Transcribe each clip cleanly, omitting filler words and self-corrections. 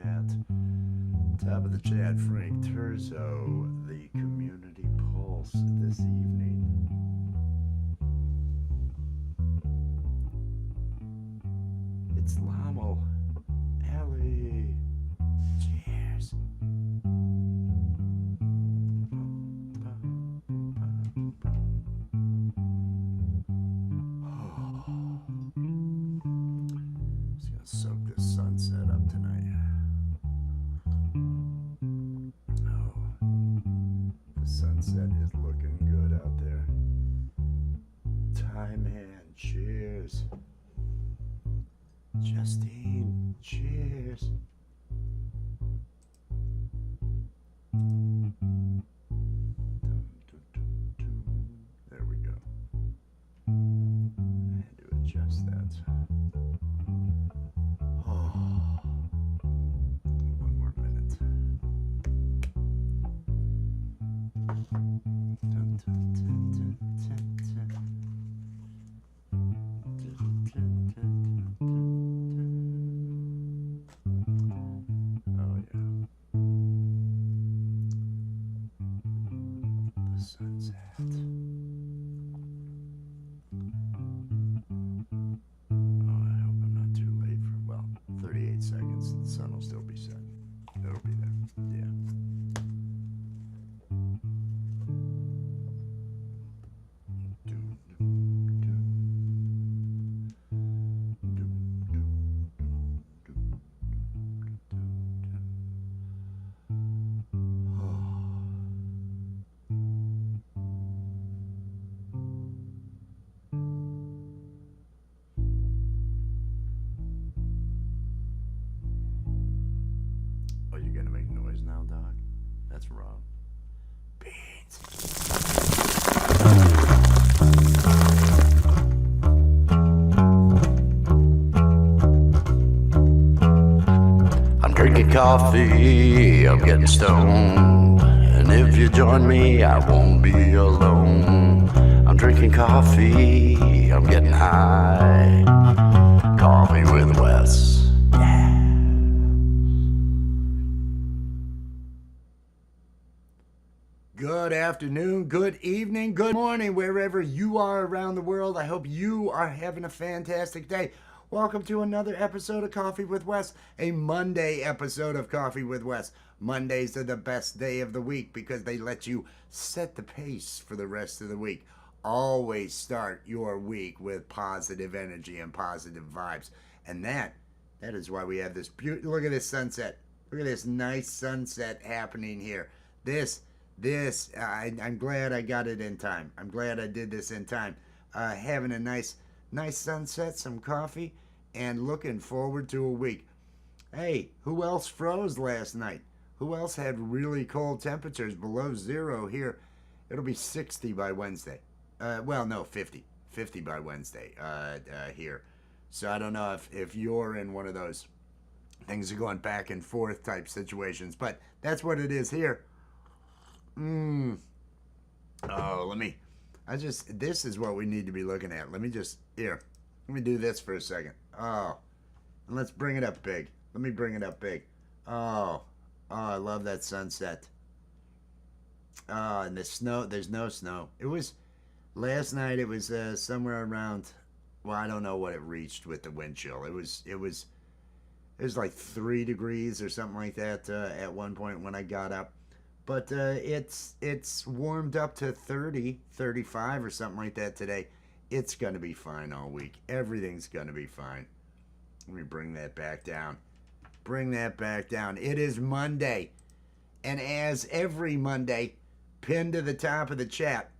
chat. Top of the chat, Frank Terzo, the Community Pulse this evening. It's Lamo. Ellie. Cheers. Just gonna soak this sunset up tonight. Oh, the sunset is looking good out there. Time hand, cheers. Justine, cheers. There we go. I had to adjust that. Oh, one more minute. Dun, dun, dun, dun, dun, dun. Oh yeah. The sunset. Oh, I hope I'm not too late for, 38 seconds. The sun will still be setting. It'll be there. Yeah. Oh, you're gonna make noise now, dog? That's wrong. Beans. I'm drinking coffee, I'm getting stoned. And if you join me, I won't be alone. I'm drinking coffee, I'm getting high. Coffee with Wes. Good afternoon, good evening, good morning, wherever you are around the world. I hope you are having a fantastic day. Welcome to another episode of Coffee with Wes, a Monday episode of Coffee with Wes. Mondays are the best day of the week because they let you set the pace for the rest of the week. Always start your week with positive energy and positive vibes. And that is why we have this beautiful, look at this sunset. Look at this nice sunset happening here. I'm glad I got it in time. I'm glad I did this in time. Having a nice sunset, some coffee, and looking forward to a week. Hey, who else froze last night? Who else had really cold temperatures below zero here? It'll be 60 by Wednesday. 50. 50 by Wednesday here. So I don't know if you're in one of those things are going back and forth type situations, but that's what it is here. Oh, this is what we need to be looking at. Let me do this for a second. Oh, and let's bring it up big. Let me bring it up big. Oh, I love that sunset. And the snow, there's no snow. It was, last night it was somewhere around, well, I don't know what it reached with the wind chill. It was like 3 degrees or something like that at one point when I got up. But it's warmed up to 30, 35 or something like that today. It's going to be fine all week. Everything's going to be fine. Let me bring that back down. Bring that back down. It is Monday. And as every Monday, pinned to the top of the chat,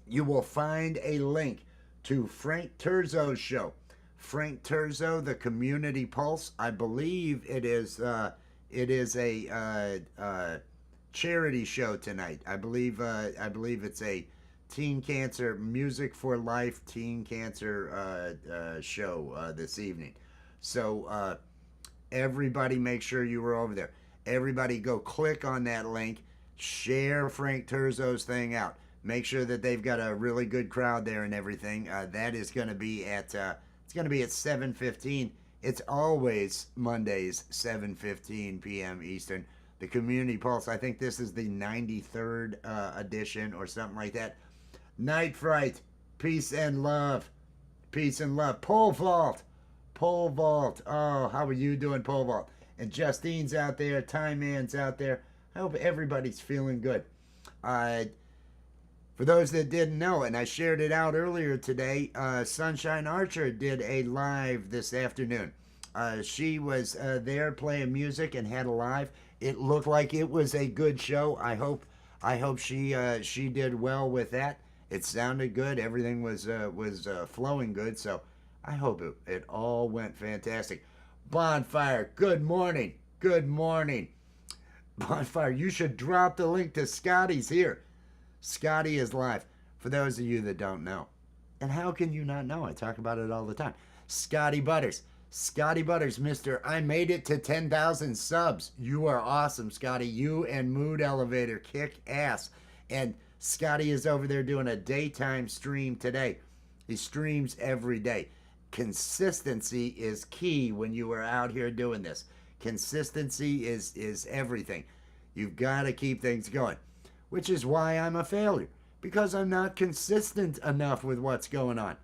you will find a link to Frank Terzo's show. Frank Terzo, the Community Pulse. I believe it is a charity show tonight. I believe it's a teen cancer music for life teen cancer show this evening. So everybody make sure you were over there. Everybody go click on that link, share Frank Terzo's thing out. Make sure that they've got a really good crowd there and everything. That is going to be at it's going to be at 7:15 It's always Mondays, 7:15 p.m. Eastern. The Community Pulse. I think this is the 93rd edition or something like that. Night Fright. Peace and love. Peace and love. Pole vault. Pole vault. Oh, how are you doing, Pole vault? And Justine's out there. Time Man's out there. I hope everybody's feeling good. For those that didn't know, and I shared it out earlier today, Sunshine Archer did a live this afternoon. She was there playing music and had a live. It looked like it was a good show. I hope she did well with that. It sounded good. Everything was flowing good. So I hope it all went fantastic. Bonfire, good morning. Good morning. Bonfire, you should drop the link to Scotty's here. Scotty is live, for those of you that don't know. And how can you not know? I talk about it all the time. Scotty Butters. Scotty Butters, Mr. I made it to 10,000 subs. You are awesome, Scotty. You and Mood Elevator kick ass. And Scotty is over there doing a daytime stream today. He streams every day. Consistency is key when you are out here doing this. Consistency is everything. You've got to keep things going. Which is why I'm a failure, because I'm not consistent enough with what's going on.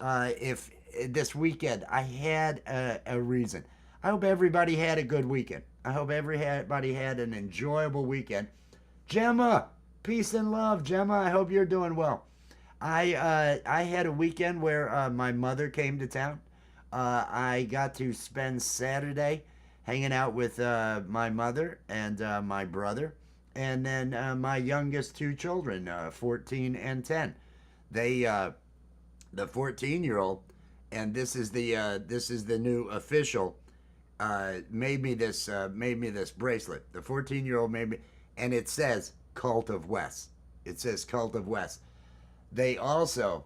If this weekend I had a reason. I hope everybody had a good weekend. I hope everybody had an enjoyable weekend. Gemma, peace and love, Gemma. I hope you're doing well. I had a weekend where my mother came to town. I got to spend Saturday hanging out with my mother and my brother. And then my youngest two children, 14 and 10. They, the 14-year-old, and this is the new official, made me this bracelet. The 14-year-old made me, and it says Cult of West. It says Cult of West. They also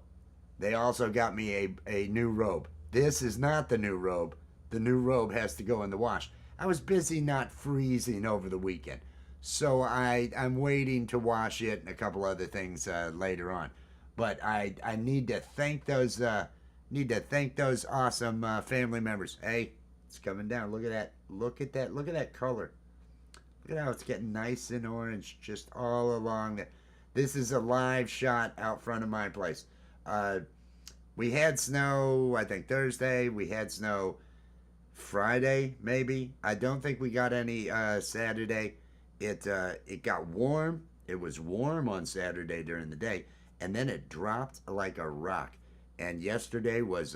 got me a new robe. This is not the new robe. The new robe has to go in the wash. I was busy not freezing over the weekend. So I'm waiting to wash it and a couple other things later on, but I need to thank those awesome family members. Hey, it's coming down. Look at that. Look at that. Look at that color. Look at how it's getting nice and orange just all along there. This is a live shot out front of my place. We had snow, I think Thursday. We had snow Friday, maybe. I don't think we got any Saturday. It got warm. It was warm on Saturday during the day, and then it dropped like a rock. And yesterday was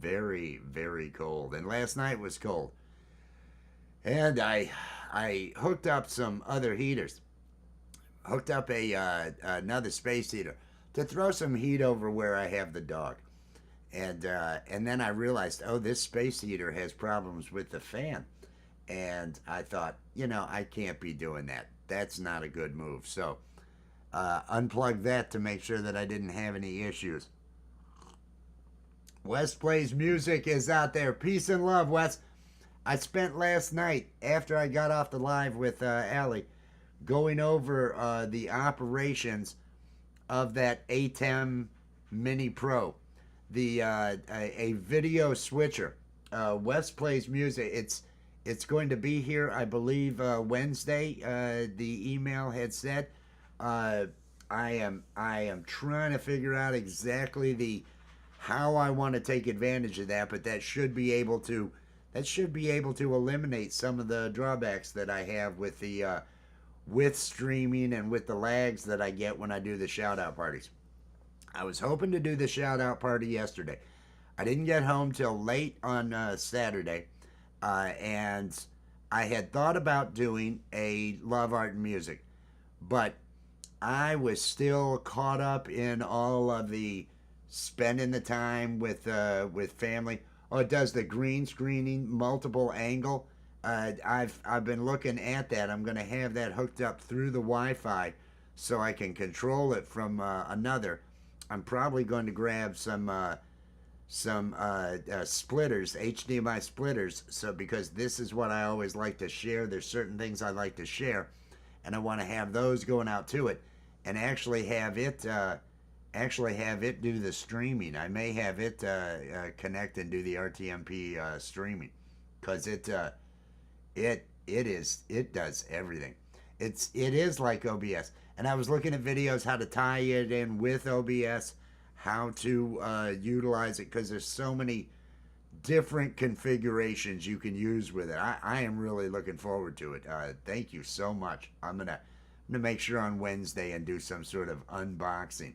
very, very cold, and last night was cold. And I hooked up some other heaters. Hooked up another space heater to throw some heat over where I have the dog. And then I realized, oh, this space heater has problems with the fan. And I thought, I can't be doing that. That's not a good move. So unplugged that to make sure that I didn't have any issues. Wes Plays Music is out there. Peace and love, Wes. I spent last night, after I got off the live with Allie, going over the operations of that ATEM Mini Pro. A video switcher. Wes Plays Music. It's going to be here, I believe, Wednesday. The email had said. I am trying to figure out exactly how I want to take advantage of that, but that should be able to eliminate some of the drawbacks that I have with with streaming and with the lags that I get when I do the shout out parties. I was hoping to do the shout out party yesterday. I didn't get home till late on Saturday. And I had thought about doing a Love, Art, and Music, but I was still caught up in all of the spending the time with family. Oh, it does the green screening, multiple angle. I've been looking at that. I'm going to have that hooked up through the Wi-Fi so I can control it from another. I'm probably going to grab some splitters, HDMI splitters, so because this is what I always like to share. There's certain things I like to share, and I want to have those going out to it, and actually have it actually have it do the streaming. I may have it connect and do the RTMP streaming, because it does everything. It is like OBS, and I was looking at videos how to tie it in with OBS, how to utilize it, because there's so many different configurations you can use with it. I am really looking forward to it. Thank you so much. I'm gonna make sure on Wednesday and do some sort of unboxing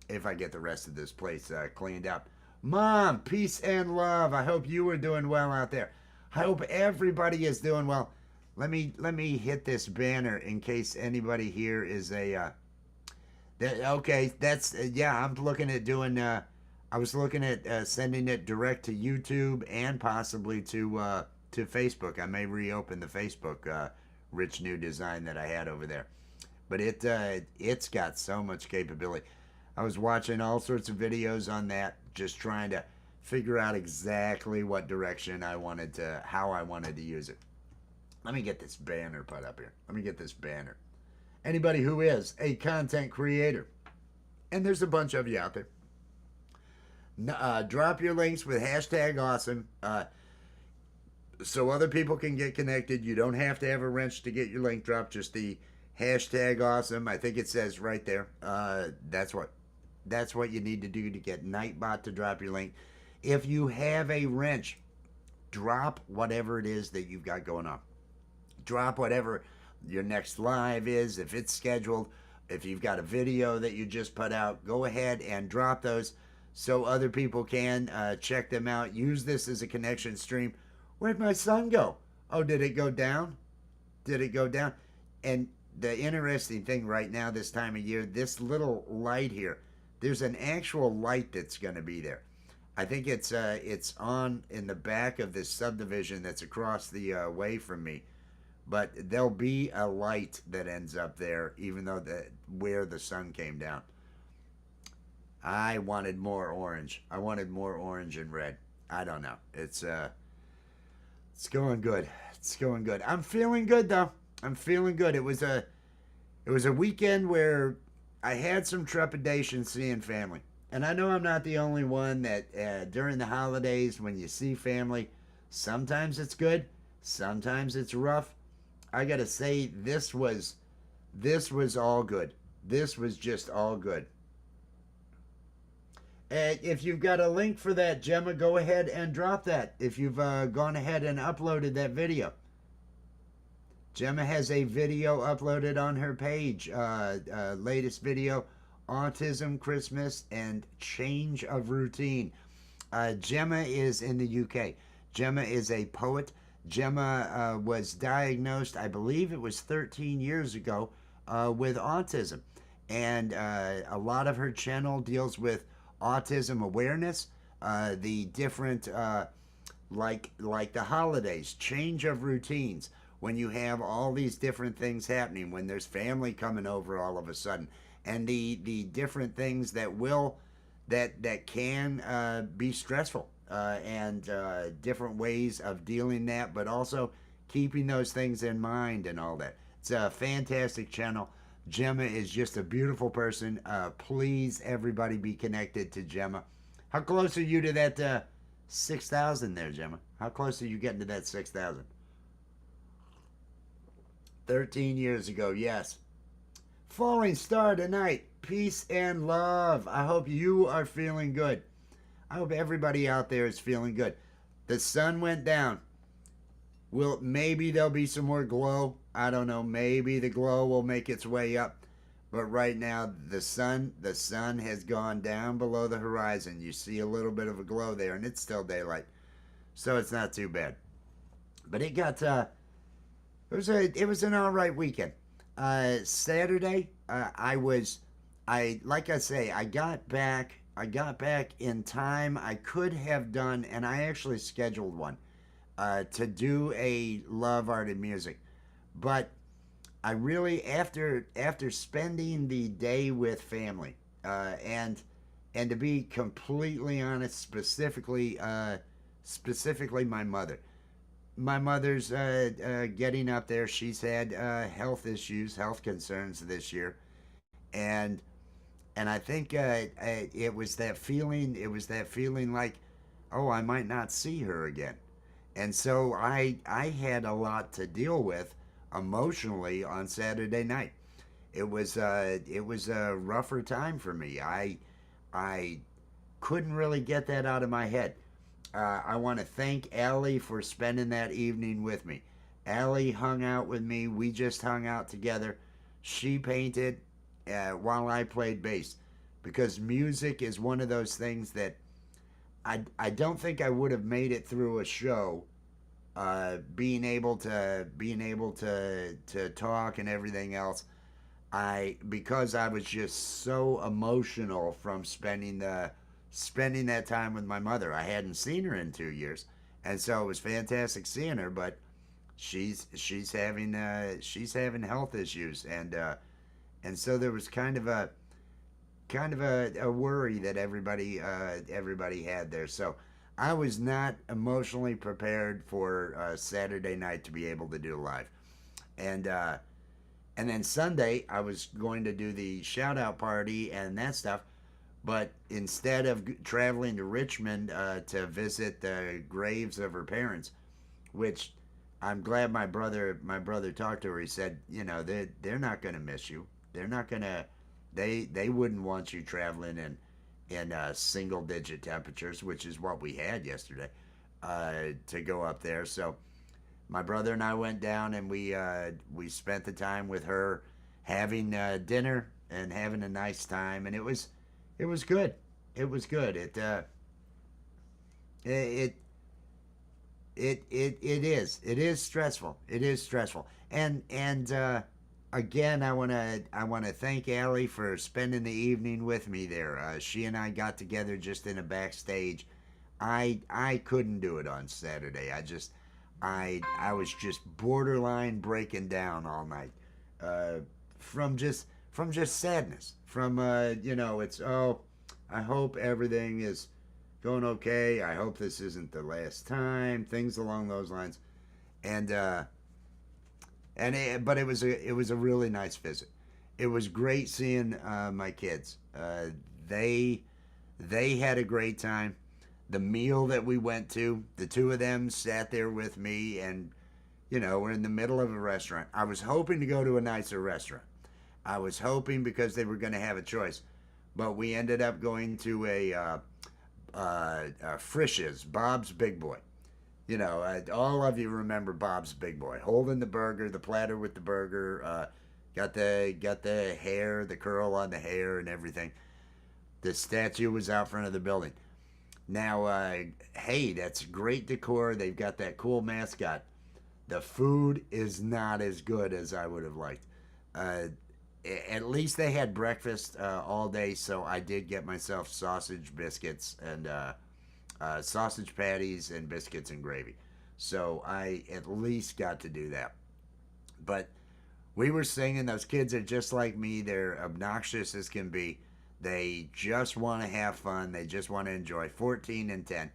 if I get the rest of this place cleaned up. Mom, peace and love. I hope you are doing well out there. I hope everybody is doing well. Let me hit this banner in case anybody here is a okay. That's yeah. I'm looking at doing. I was looking at sending it direct to YouTube and possibly to Facebook. I may reopen the Facebook rich new design that I had over there, but it's got so much capability. I was watching all sorts of videos on that, just trying to figure out exactly what direction how I wanted to use it. Let me get this banner put up here. Let me get this banner. Anybody who is a content creator, and there's a bunch of you out there, drop your links with hashtag awesome, so other people can get connected. You don't have to have a wrench to get your link dropped, just the hashtag awesome. I think it says right there. That's what you need to do to get Nightbot to drop your link. If you have a wrench, drop whatever it is that you've got going on. Drop whatever your next live is, if it's scheduled. If you've got a video that you just put out, go ahead and drop those so other people can check them out. Use this as a connection stream. Where'd my son go? Oh, did it go down? Did it go down? And the interesting thing right now, this time of year, this little light here, there's an actual light that's going to be there. I think it's on in the back of this subdivision that's across the way from me. But there'll be a light that ends up there, even though where the sun came down. I wanted more orange. I wanted more orange and red. I don't know. It's going good. It's going good. I'm feeling good though. I'm feeling good. It was a weekend where I had some trepidation seeing family. And I know I'm not the only one that during the holidays when you see family, sometimes it's good, sometimes it's rough. I got to say this was all good. This was just all good. If you've got a link for that, Gemma, go ahead and drop that. If you've gone ahead and uploaded that video. Gemma has a video uploaded on her page. Latest video, Autism, Christmas, and Change of Routine. Gemma is in the UK. Gemma is a poet. Gemma was diagnosed, I believe it was 13 years ago, with autism. And a lot of her channel deals with autism awareness, the different, like the holidays, change of routines, when you have all these different things happening, when there's family coming over all of a sudden, and the different things that can be stressful, and different ways of dealing that, but also keeping those things in mind and all that. It's a fantastic channel. Gemma is just a beautiful person. Please, everybody, be connected to Gemma. How close are you to that 6,000 there, Gemma? How close are you getting to that 6,000? 13 years ago, yes. Falling star tonight. Peace and love. I hope you are feeling good. I hope everybody out there is feeling good. The sun went down. Maybe there'll be some more glow. I don't know. Maybe the glow will make its way up. But right now, the sun has gone down below the horizon. You see a little bit of a glow there, and it's still daylight, so it's not too bad. But it was an all right weekend. Saturday, I got back in time. I could have done, and I actually scheduled one to do a Love, Art, and Music. But I really, after spending the day with family, and to be completely honest, specifically my mother. My mother's getting up there. She's had health issues, health concerns this year, and And I think it was that feeling. It was that feeling like, oh, I might not see her again. And so I had a lot to deal with emotionally on Saturday night. It was a rougher time for me. I couldn't really get that out of my head. I want to thank Allie for spending that evening with me. Allie hung out with me. We just hung out together. She painted while I played bass because music is one of those things that I don't think I would have made it through a show being able to talk and everything else. I because I was just so emotional from spending that time with my mother. I hadn't seen her in 2 years, and so it was fantastic seeing her. But she's having health issues, and so there was kind of a worry that everybody had there. So I was not emotionally prepared for Saturday night to be able to do live, and and then Sunday I was going to do the shout out party and that stuff. But instead of traveling to Richmond to visit the graves of her parents, which I'm glad my brother talked to her. He said, you know, they're not going to miss you. They're not going to they wouldn't want you traveling in single digit temperatures, which is what we had yesterday, to go up there. So my brother and I went down and we spent the time with her, having dinner and having a nice time, and it was good. It was good. It it is stressful. It is stressful. And again, I want to thank Allie for spending the evening with me there. She and I got together just in a backstage. I couldn't do it on Saturday. I was just borderline breaking down all night, uh, from just sadness. From you know, it's oh, I hope everything is going okay. I hope this isn't the last time. Things along those lines. And but it was a really nice visit. It was great seeing my kids. They they had a great time. The meal that we went to, the two of them sat there with me, and you know, we're in the middle of a restaurant. I was hoping to go to a nicer restaurant. I was hoping because they were going to have a choice, but we ended up going to Frisch's, Bob's Big Boy. You know, all of you remember Bob's Big Boy, holding the burger, the platter with the burger, got the hair, the curl on the hair, and everything. The statue was out front of the building. Now, hey, that's great decor. They've got that cool mascot. The food is not as good as I would have liked. Uh, at least they had breakfast all day, so I did get myself sausage biscuits and sausage patties and biscuits and gravy. So I at least got to do that. But we were singing. Those kids are just like me. They're obnoxious as can be. They just want to have fun. They just want to enjoy. 14 and 10,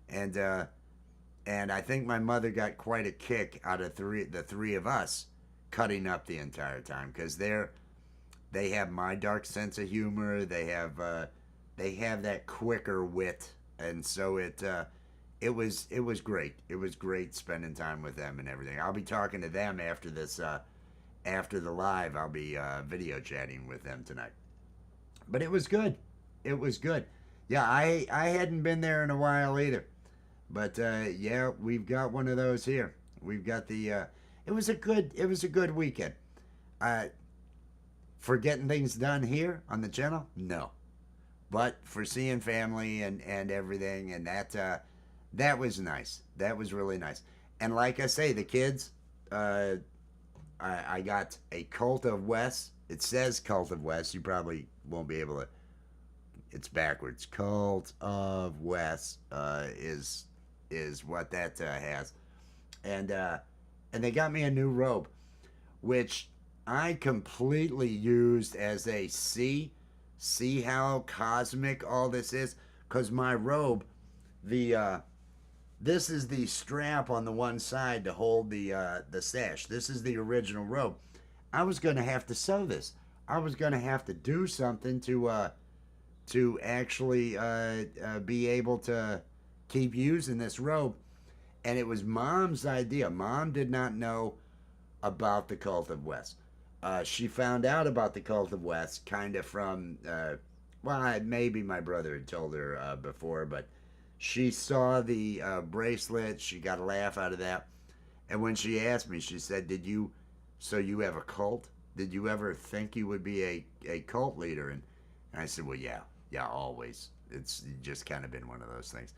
and I think my mother got quite a kick out of the three of us cutting up the entire time because they have my dark sense of humor. They have that quicker wit, and so it was great. It was great spending time with them and everything. I'll be talking to them after this after the live. I'll be video chatting with them tonight. But it was good. It was good. Yeah, I hadn't been there in a while either. But yeah, we've got one of those here. We've got the. It was a good weekend. Uh, for getting things done here on the channel, no. But for seeing family and everything, and that was nice. That was really nice. And like I say, the kids, I got a Cult of Wes. It says Cult of Wes. You probably won't be able to. It's backwards. Cult of Wes is what that has, and they got me a new robe, which I completely used as a see how cosmic all this is, because my robe, the this is the strap on the one side to hold the sash. This is the original robe. I was going to have to sew this. I was gonna have to do something to actually be able to keep using this robe. And it was Mom's idea. Mom did not know about the Cult of West. She found out about the Cult of West kind of from, well, maybe my brother had told her before, but she saw the bracelet. She got a laugh out of that. And when she asked me, she said, so you have a cult? Did you ever think you would be a cult leader? And I said, well, yeah, always. It's just kind of been one of those things.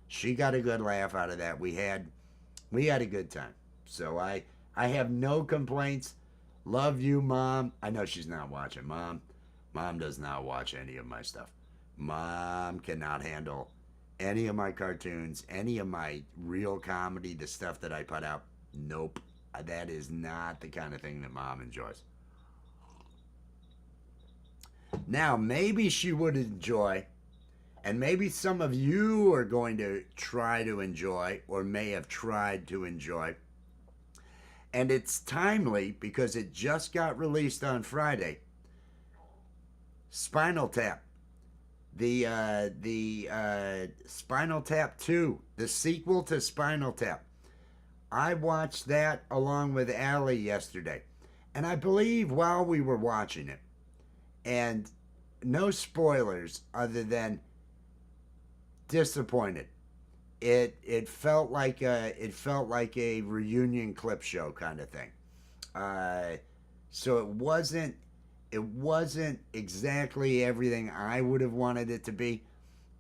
She got a good laugh out of that. We had a good time. So I have no complaints. Love you, Mom. I know she's not watching. Mom does not watch any of my stuff. Mom cannot handle any of my cartoons, any of my real comedy, the stuff that I put out. Nope. That is not the kind of thing that Mom enjoys. Now, maybe she would enjoy, and maybe some of you are going to try to enjoy, or may have tried to enjoy. And it's timely because it just got released on Friday. Spinal Tap. The Spinal Tap 2, the sequel to Spinal Tap. I watched that along with Allie yesterday. And I believe while we were watching it, and no spoilers other than disappointed. It felt like a reunion clip show kind of thing. So it wasn't exactly everything I would have wanted it to be.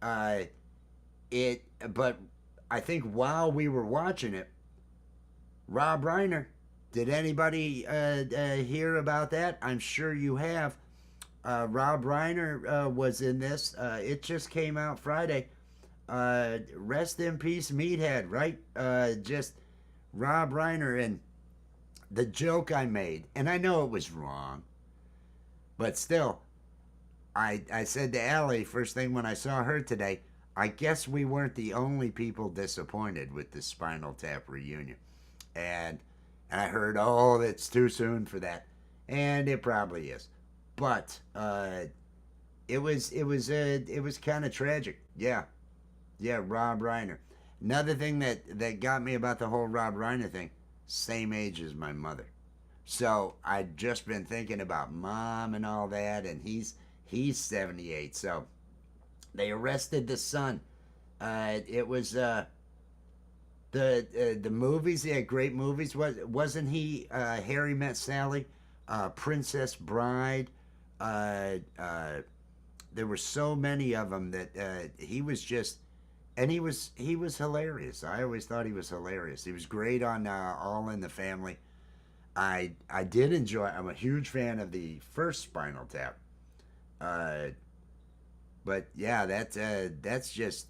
But I think while we were watching it, Rob Reiner. Did anybody hear about that? I'm sure you have. Rob Reiner was in this. It just came out Friday. Rest in peace, Meathead, right? Just Rob Reiner. And the joke I made, and I know it was wrong, but still, I said to Allie first thing when I saw her today, I guess we weren't the only people disappointed with the Spinal Tap reunion. And I heard, oh, it's too soon for that. And it probably is. But it was kind of tragic. Yeah. Yeah, Rob Reiner. Another thing that got me about the whole Rob Reiner thing, same age as my mother. So I'd just been thinking about Mom and all that, and he's 78. So they arrested the son. It was the movies. They had great movies. Wasn't he Harry Met Sally, Princess Bride? There were so many of them that he was just, and he was hilarious. I always thought he was hilarious. He was great on All in the Family. I did enjoy. I'm a huge fan of the first Spinal Tap. But yeah, that's just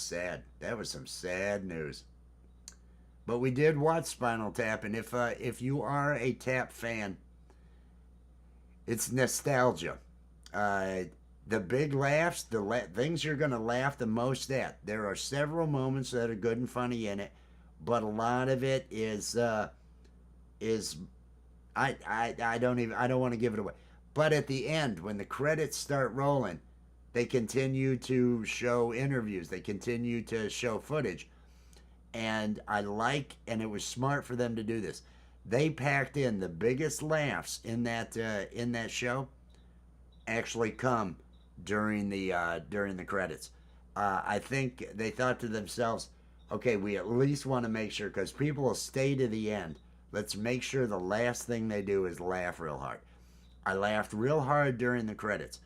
sad. That was some sad news. But we did watch Spinal Tap, and if you are a Tap fan, it's nostalgia. The big laughs, things you're gonna laugh the most at. There are several moments that are good and funny in it, but a lot of it is I don't want to give it away. But at the end, when the credits start rolling, they continue to show interviews. They continue to show footage. And and it was smart for them to do this. They packed in the biggest laughs in that show. Actually, come during the credits. I think they thought to themselves, okay, we at least want to make sure, because people will stay to the end. Let's make sure the last thing they do is laugh real hard. I laughed real hard during the credits.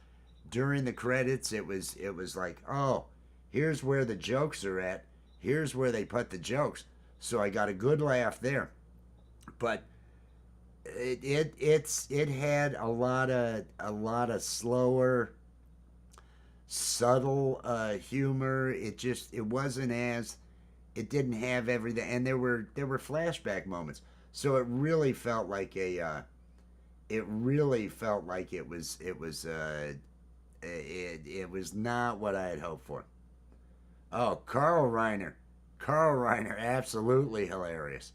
During the credits, it was like, oh, here's where the jokes are at. Here's where they put the jokes. So I got a good laugh there. But it had a lot of slower, subtle humor. It wasn't as, it didn't have everything, and there were flashback moments. So it really felt like it was not what I had hoped for. Oh, Carl Reiner, absolutely hilarious.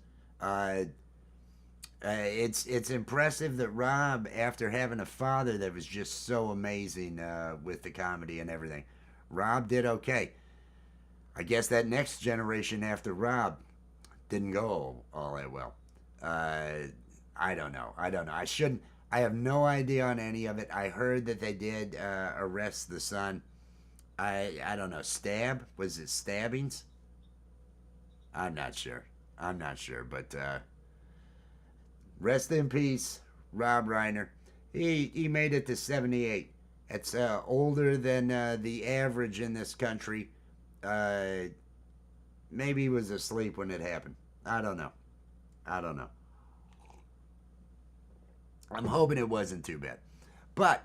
It's impressive that Rob, after having a father that was just so amazing with the comedy and everything, Rob did okay. I guess that next generation after Rob didn't go all that well. Uh, I don't know. I don't know. I shouldn't. I have no idea on any of it. I heard that they did arrest the son. I don't know. Stab? Was it stabbings? I'm not sure. I'm not sure. But rest in peace, Rob Reiner. He made it to 78. It's older than the average in this country. Uh, Maybe he was asleep when it happened. I don't know. I don't know. I'm hoping it wasn't too bad. But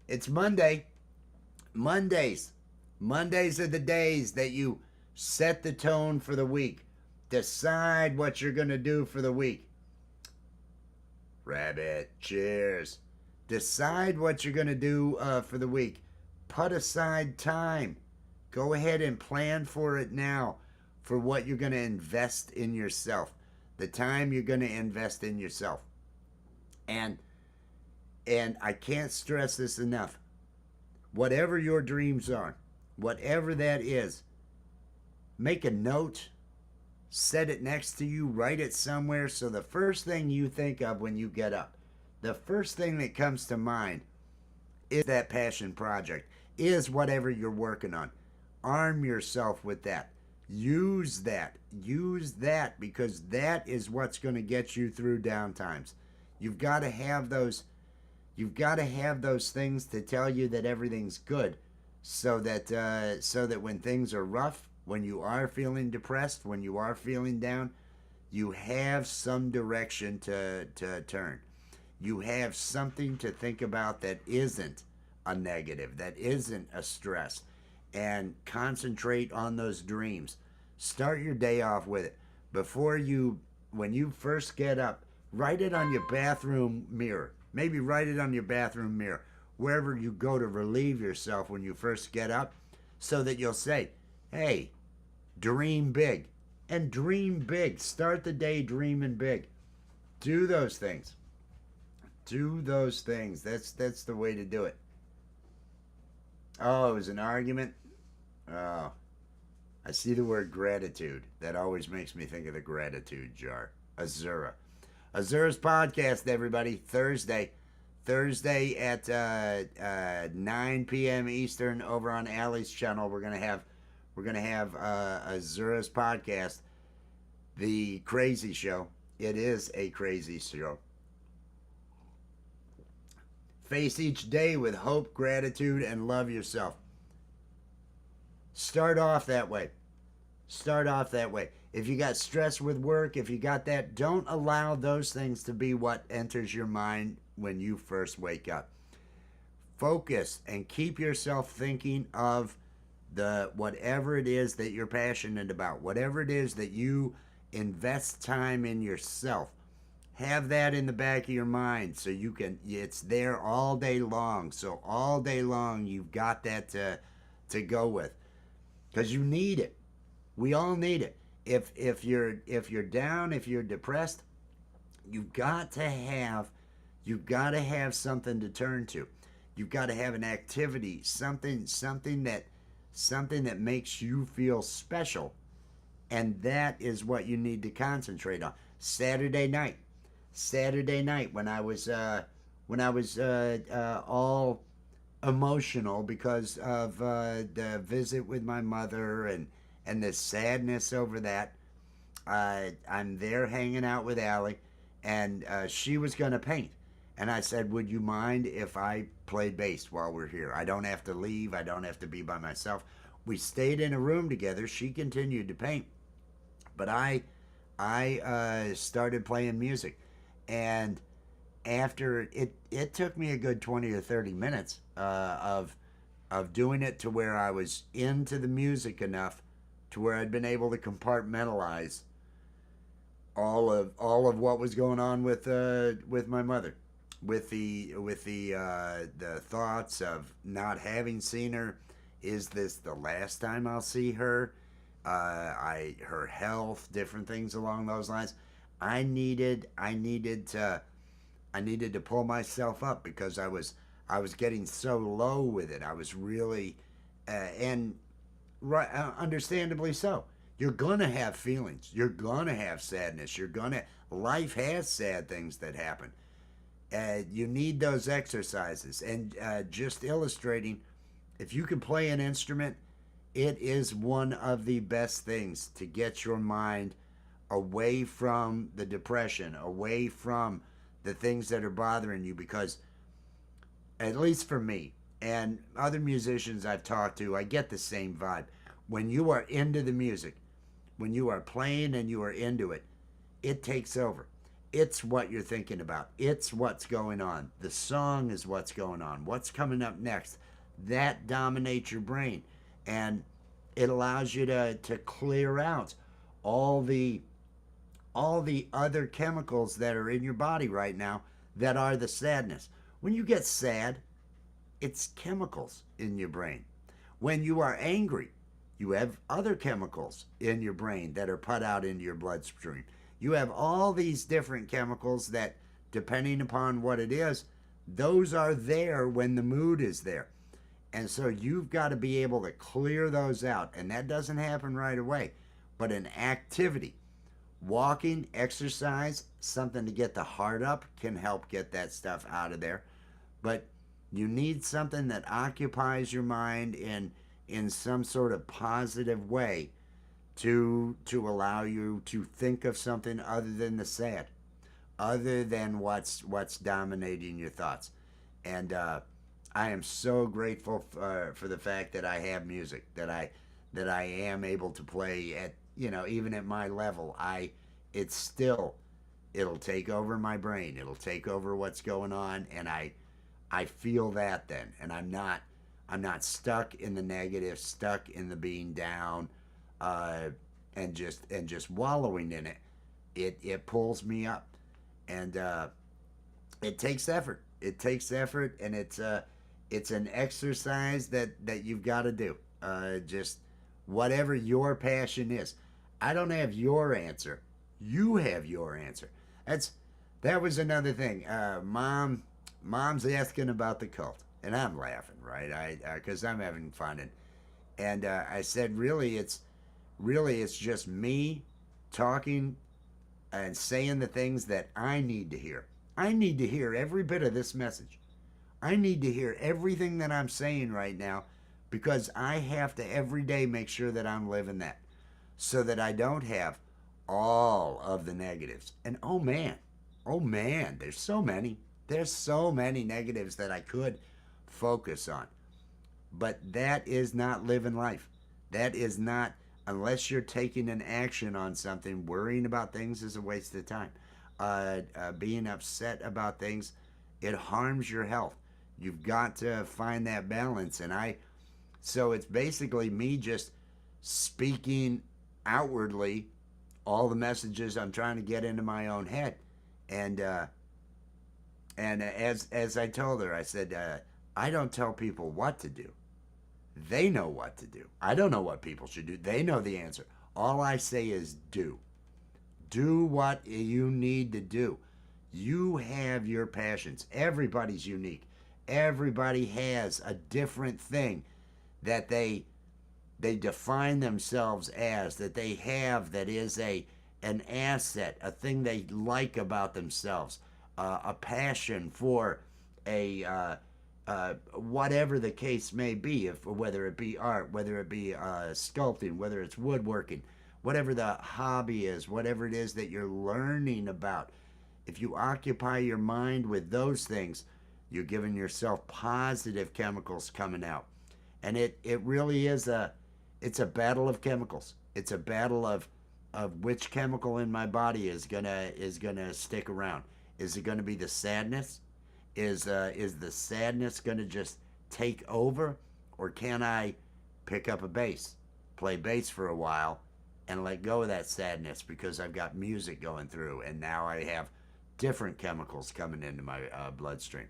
it's Monday. Mondays. Mondays are the days that you set the tone for the week. Decide what you're going to do for the week. Rabbit, cheers. Decide what you're going to do for the week. Put aside time. Go ahead and plan for it now, for what you're going to invest in yourself. The time you're going to invest in yourself. And I can't stress this enough. Whatever your dreams are, whatever that is, make a note, set it next to you, write it somewhere, so the first thing you think of when you get up, the first thing that comes to mind is that passion project, is whatever you're working on. Arm yourself with that. Use that. Use that, because that is what's going to get you through down times. You've got to have those. You've got to have those things to tell you that everything's good, so that when things are rough, when you are feeling depressed, when you are feeling down, you have some direction to turn. You have something to think about that isn't a negative, that isn't a stress, and concentrate on those dreams. Start your day off with it. When you first get up, write it on your bathroom mirror. Maybe write it on your bathroom mirror, wherever you go to relieve yourself when you first get up, so that you'll say, hey, dream big. And dream big. Start the day dreaming big. Do those things. Do those things. That's the way to do it. Oh, it was an argument? Oh, I see the word gratitude. That always makes me think of the gratitude jar. Azura. Azura's podcast, everybody. Thursday at 9 p.m. Eastern over on Allie's channel. We're gonna have Azura's podcast, the crazy show. It is a crazy show. Face each day with hope, gratitude, and love yourself. Start off that way. Start off that way. If you got stress with work, if you got that, don't allow those things to be what enters your mind when you first wake up. Focus and keep yourself thinking of whatever it is that you're passionate about, whatever it is that you invest time in yourself. Have that in the back of your mind, so it's there all day long. So all day long you've got that to go with, because you need it. We all need it. If you're down, if you're depressed, you've got to have something to turn to. You've got to have an activity, something that makes you feel special, and that is what you need to concentrate on. Saturday night when I was all emotional because of the visit with my mother and the sadness over that. I'm there hanging out with Allie, and she was going to paint. And I said, would you mind if I played bass while we're here? I don't have to leave. I don't have to be by myself. We stayed in a room together. She continued to paint. But I started playing music. And after it took me a good 20 or 30 minutes of doing it to where I was into the music enough to where I'd been able to compartmentalize all of what was going on with my mother, with the thoughts of not having seen her. Is this the last time I'll see her? Her health, different things along those lines. I needed to pull myself up because I was getting so low with it. I was really and right, understandably so. You're gonna have feelings. You're gonna have sadness. Life has sad things that happen. You need those exercises. And just illustrating, if you can play an instrument, it is one of the best things to get your mind away from the depression, away from the things that are bothering you. Because, at least for me and other musicians I've talked to, I get the same vibe. When you are into the music, when you are playing and you are into it, it takes over. It's what you're thinking about. It's what's going on. The song is what's going on. What's coming up next? That dominates your brain. And it allows you to clear out all the all the other chemicals that are in your body right now that are the sadness. When you get sad, it's chemicals in your brain. When you are angry, you have other chemicals in your brain that are put out into your bloodstream. You have all these different chemicals that, depending upon what it is, those are there when the mood is there. And so you've got to be able to clear those out. And that doesn't happen right away. But an activity, walking, exercise, something to get the heart up can help get that stuff out of there. But you need something that occupies your mind in some sort of positive way to allow you to think of something other than the sad, other than what's dominating your thoughts. And I am so grateful for the fact that I have music, that I am able to play at, even at my level. It's still, it'll take over my brain. It'll take over what's going on, and I feel that then, and I'm not stuck in the negative, stuck in the being down, and just wallowing in it. It pulls me up, and it takes effort. It takes effort, and it's an exercise that you've got to do. Just whatever your passion is. I don't have your answer. You have your answer. That was another thing. Mom's asking about the cult, and I'm laughing, right? Because I'm having fun, and I said, really it's just me talking and saying the things that I need to hear. I need to hear every bit of this message. I need to hear everything that I'm saying right now, because I have to every day make sure that I'm living that, so that I don't have all of the negatives. And oh man, there's so many. There's so many negatives that I could focus on. But that is not living life. That is not, unless you're taking an action on something, worrying about things is a waste of time. Being upset about things, it harms your health. You've got to find that balance. So it's basically me just speaking outwardly all the messages I'm trying to get into my own head. And as I told her, I said, I don't tell people what to do. They know what to do. I don't know what people should do. They know the answer. All I say is do. Do what you need to do. You have your passions. Everybody's unique. Everybody has a different thing that they define themselves as, that they have, that is an asset, a thing they like about themselves, a passion for whatever the case may be, whether it be art, whether it be sculpting, whether it's woodworking, whatever the hobby is, whatever it is that you're learning about. If you occupy your mind with those things, you're giving yourself positive chemicals coming out. And it really is it's a battle of chemicals. It's a battle of which chemical in my body is gonna stick around. Is it gonna be the sadness? Is the sadness gonna just take over, or can I pick up a bass, play bass for a while, and let go of that sadness because I've got music going through, and now I have different chemicals coming into my bloodstream.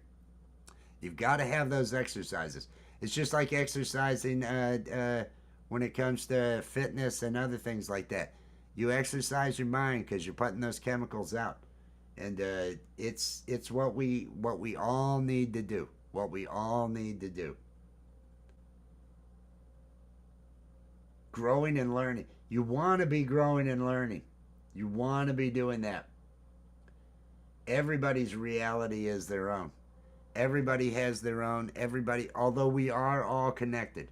You've got to have those exercises. It's just like exercising when it comes to fitness and other things like that. You exercise your mind because you're putting those chemicals out, and it's what we all need to do. What we all need to do. Growing and learning. You want to be growing and learning. You want to be doing that. Everybody's reality is their own. Everybody has their own. Everybody, although we are all connected,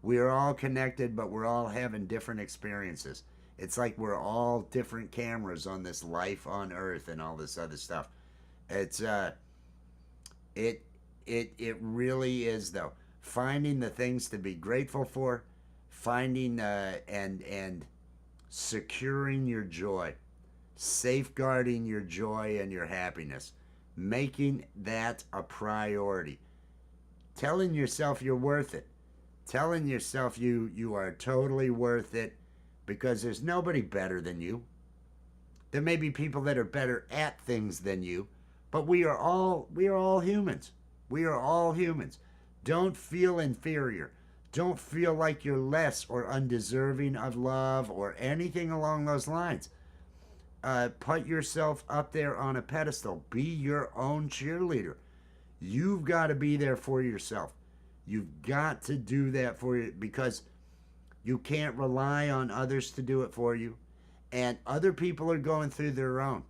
we are all connected, but we're all having different experiences. It's like we're all different cameras on this life on Earth and all this other stuff. It's it it really is though. Finding the things to be grateful for, finding and securing your joy, safeguarding your joy and your happiness, making that a priority, telling yourself you're worth it, telling yourself you are totally worth it, because there's nobody better than you. There may be people that are better at things than you, but we are all humans. We are all humans. Don't feel inferior. Don't feel like you're less or undeserving of love or anything along those lines. Put yourself up there on a pedestal. Be your own cheerleader. You've got to be there for yourself. You've got to do that for you, because you can't rely on others to do it for you. And other people are going through their own.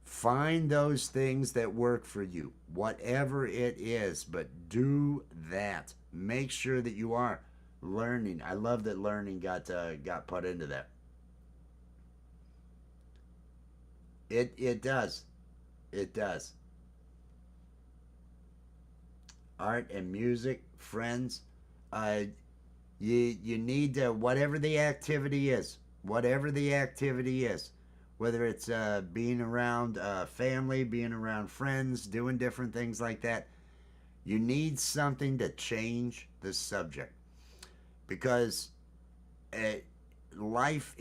Find those things that work for you, whatever it is, but do that. Make sure that you are learning. I love that learning got put into that. It does. It does. Art and music, friends. Uh, you need to, whatever the activity is, whether it's being around family, being around friends, doing different things like that. You need something to change the subject, because uh, life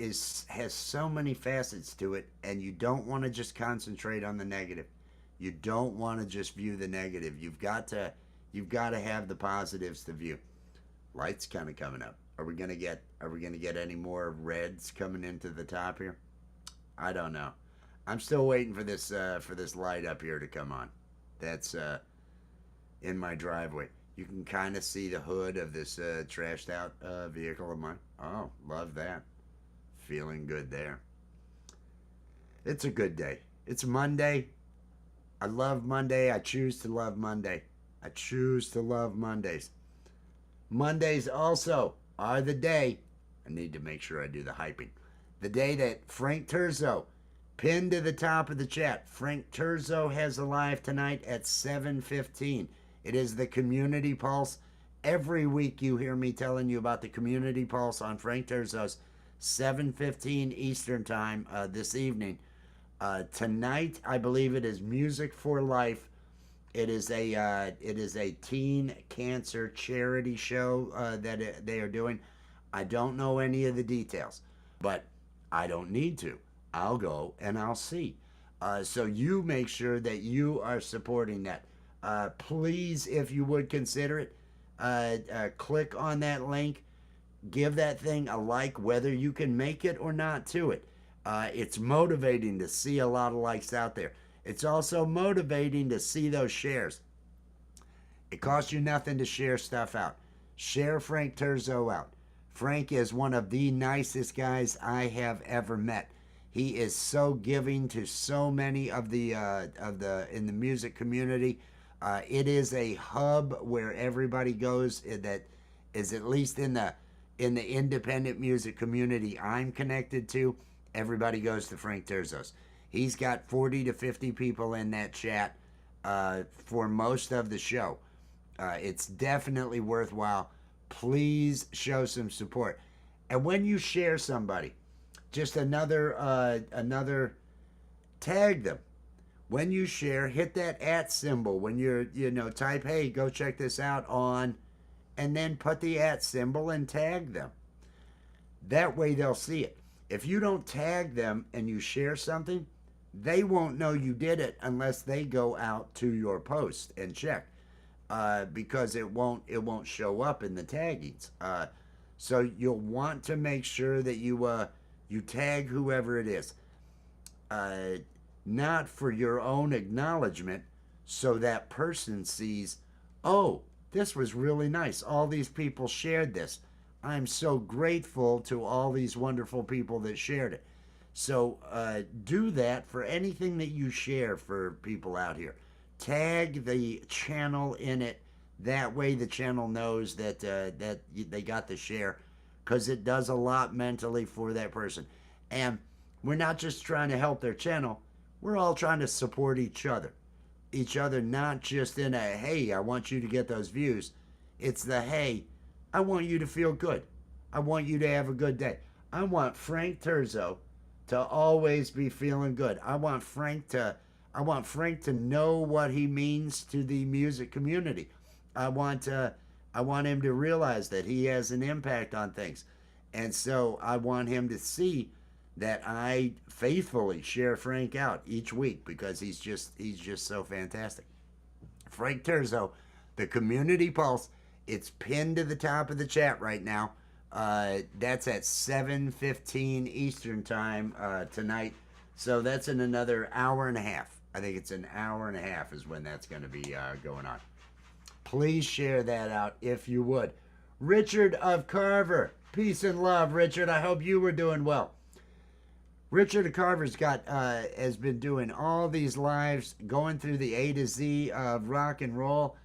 has so many facets to it, and you don't want to just concentrate on the negative. You don't want to just view the negative. You've got to have the positives to view. Light's kind of coming up. Are we gonna get any more reds coming into the top here? I don't know. I'm still waiting for this light up here to come on. That's in my driveway. You can kind of see the hood of this trashed out vehicle of mine. Oh, love that. Feeling good there. It's a good day. It's Monday. I love Monday. I choose to love Monday. I choose to love Mondays. Mondays also are the day. I need to make sure I do the hyping. The day that Frank Turzo pinned to the top of the chat. Frank Turzo has a live tonight at 7:15. It is the Community Pulse. Every week you hear me telling you about the Community Pulse on Frank Turzo's 7:15 Eastern Time this evening. Tonight, I believe it is Music for Life. It is a teen cancer charity show they are doing. I don't know any of the details, but I don't need to. I'll go and I'll see. So you make sure that you are supporting that. Please, if you would consider it, click on that link. Give that thing a like, whether you can make it or not to it. It's motivating to see a lot of likes out there. It's also motivating to see those shares. It costs you nothing to share stuff out. Share Frank Turzo out. Frank is one of the nicest guys I have ever met. He is so giving to so many of the in the music community. It is a hub where everybody goes that is at least in the independent music community I'm connected to. Everybody goes to Frank Turzo's. He's got 40 to 50 people in that chat for most of the show. It's definitely worthwhile. Please show some support. And when you share somebody, just another tag them. When you share, hit that @ symbol. When type, hey, go check this out on, and then put the @ symbol and tag them. That way they'll see it. If you don't tag them and you share something, they won't know you did it unless they go out to your post and check, because it won't show up in the taggings. So you'll want to make sure that you You tag whoever it is. Uh, Not for your own acknowledgement, so that person sees, oh, this was really nice. All these people shared this. I'm so grateful to all these wonderful people that shared it. So do that for anything that you share for people out here. Tag the channel in it. That way, the channel knows that that they got the share, because it does a lot mentally for that person. And we're not just trying to help their channel. We're all trying to support each other. Each other, not just in a, hey, I want you to get those views. It's the, hey, I want you to feel good. I want you to have a good day. I want Frank Terzo to always be feeling good. I want Frank to know what he means to the music community. I want him to realize that he has an impact on things. And so I want him to see that I faithfully share Frank out each week, because he's just so fantastic. Frank Terzo, the Community Pulse. It's pinned to the top of the chat right now. That's at 7:15 Eastern time tonight. So that's in another hour and a half. I think it's an hour and a half is when that's going to be going on. Please share that out if you would. Richard of Carver. Peace and love, Richard. I hope you were doing well. Richard of Carver's has been doing all these lives, going through the A to Z of rock and roll.